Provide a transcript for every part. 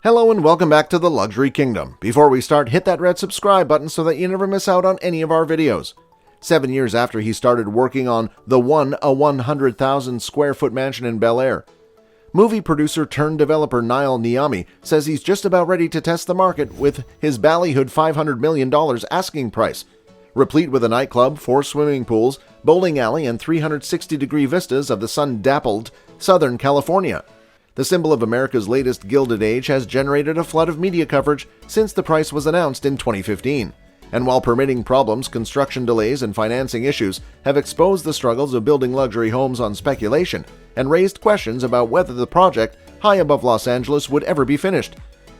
Hello and welcome back to the Luxury Kingdom. Before we start, hit that red subscribe button so that you never miss out on any of our videos. 7 years after he started working on The One, a 100,000 square foot mansion in Bel Air, movie producer turned developer Niall Niami says he's just about ready to test the market with his ballyhooed $500 million asking price. Replete with a nightclub, 4 swimming pools, bowling alley, and 360-degree vistas of the sun-dappled Southern California. The symbol of America's latest Gilded Age has generated a flood of media coverage since the price was announced in 2015. And while permitting problems, construction delays, and financing issues have exposed the struggles of building luxury homes on speculation and raised questions about whether the project high above Los Angeles would ever be finished.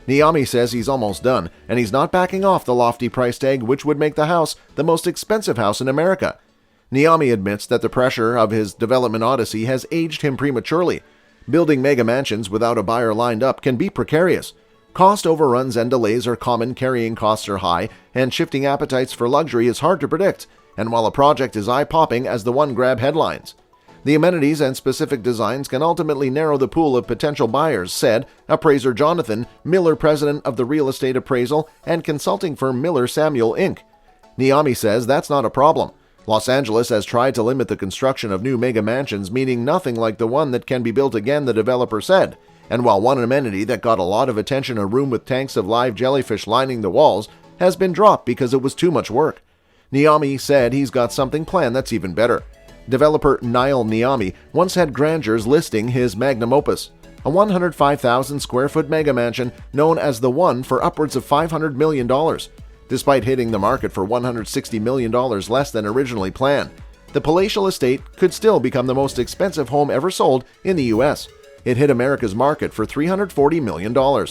Niami says he's almost done, and he's not backing off the lofty price tag which would make the house the most expensive house in America. Niami admits that the pressure of his development odyssey has aged him prematurely. Building mega mansions without a buyer lined up can be precarious. Cost overruns and delays are common, carrying costs are high, and shifting appetites for luxury is hard to predict, and while a project is eye-popping as the one grab headlines, the amenities and specific designs can ultimately narrow the pool of potential buyers, said appraiser Jonathan Miller, president of the real estate appraisal and consulting firm Miller Samuel Inc. Niami says that's not a problem. Los Angeles has tried to limit the construction of new mega mansions, meaning nothing like the one that can be built again, the developer said. And while one amenity that got a lot of attention, a room with tanks of live jellyfish lining the walls, has been dropped because it was too much work, Niami said he's got something planned that's even better. Developer Niall Niami once had grandeurs listing his magnum opus, a 105,000 square foot mega mansion known as The One, for upwards of $500 million. Despite hitting the market for $160 million less than originally planned, the palatial estate could still become the most expensive home ever sold in the U.S. It hit America's market for $340 million.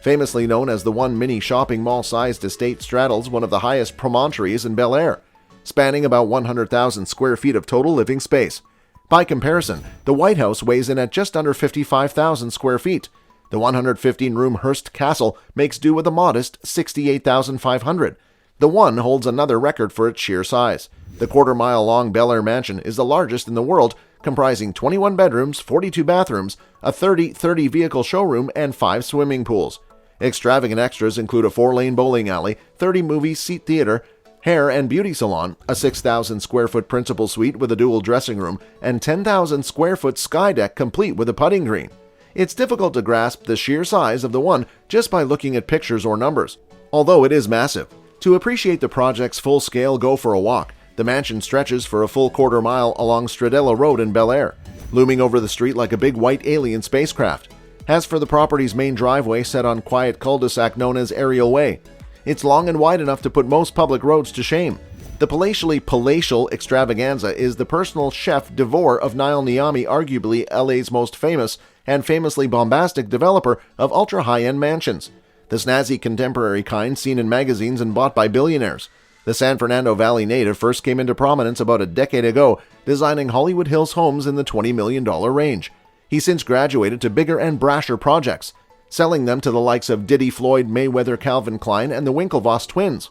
Famously known as the One, mini shopping mall-sized estate straddles one of the highest promontories in Bel Air, spanning about 100,000 square feet of total living space. By comparison, the White House weighs in at just under 55,000 square feet. The 115-room Hearst Castle makes do with a modest 68,500. The One holds another record for its sheer size. The quarter-mile-long Bel Air mansion is the largest in the world, comprising 21 bedrooms, 42 bathrooms, a 30 vehicle showroom, and 5 swimming pools. Extravagant extras include a 4-lane bowling alley, 30 movie seat theater, hair and beauty salon, a 6,000 square foot principal suite with a dual dressing room, and 10,000 square foot sky deck complete with a putting green. It's difficult to grasp the sheer size of the One just by looking at pictures or numbers, although it is massive. To appreciate the project's full scale, go for a walk. The mansion stretches for a full quarter mile along Stradella Road in Bel Air, looming over the street like a big white alien spacecraft. As for the property's main driveway, set on quiet cul-de-sac known as Ariel Way, it's long and wide enough to put most public roads to shame. The palatial extravaganza is the personal chef d'oeuvre of Niall Niami, arguably LA's most famous and famously bombastic developer of ultra-high-end mansions, the snazzy contemporary kind seen in magazines and bought by billionaires. The San Fernando Valley native first came into prominence about a decade ago, designing Hollywood Hills homes in the $20 million range. He since graduated to bigger and brasher projects, selling them to the likes of Diddy, Floyd, Mayweather, Calvin Klein, and the Winklevoss twins.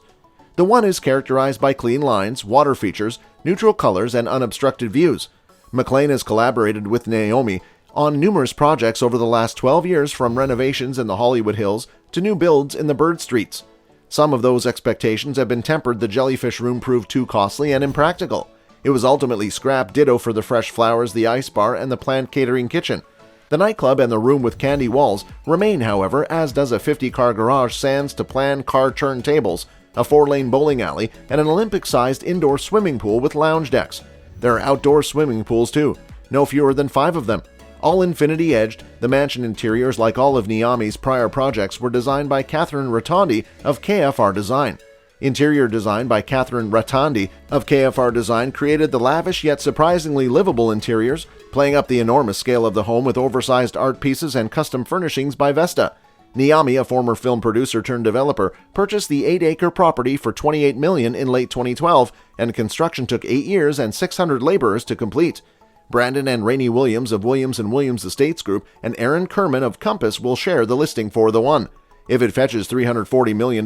The One is characterized by clean lines, water features, neutral colors, and unobstructed views. McLean has collaborated with Naomi on numerous projects over the last 12 years, from renovations in the Hollywood Hills to new builds in the Bird Streets. Some of those expectations have been tempered. The jellyfish room proved too costly and impractical. It was ultimately scrapped, ditto for the fresh flowers, the ice bar, and the planned catering kitchen. The nightclub and the room with candy walls remain, however, as does a 50-car garage, sans to planned car turntables, a 4-lane bowling alley, and an Olympic-sized indoor swimming pool with lounge decks. There are outdoor swimming pools too, no fewer than 5 of them. All infinity-edged, the mansion interiors, like all of Niami's prior projects, were designed by Catherine Rotondi of KFR Design. Interior design by Catherine Rotondi of KFR Design created the lavish yet surprisingly livable interiors, playing up the enormous scale of the home with oversized art pieces and custom furnishings by Vesta. Niami, a former film producer turned developer, purchased the 8-acre property for $28 million in late 2012, and construction took 8 years and 600 laborers to complete. Brandon and Rainey Williams of Williams & Williams Estates Group and Aaron Kerman of Compass will share the listing for The One. If it fetches $340 million,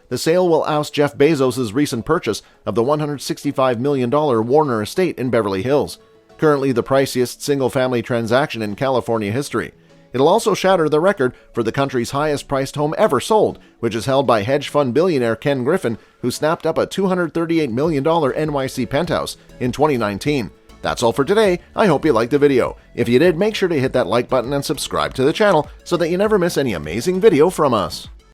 the sale will oust Jeff Bezos' recent purchase of the $165 million Warner estate in Beverly Hills, currently the priciest single-family transaction in California history. It'll also shatter the record for the country's highest-priced home ever sold, which is held by hedge fund billionaire Ken Griffin, who snapped up a $238 million NYC penthouse in 2019. That's all for today. I hope you liked the video. If you did, make sure to hit that like button and subscribe to the channel so that you never miss any amazing video from us.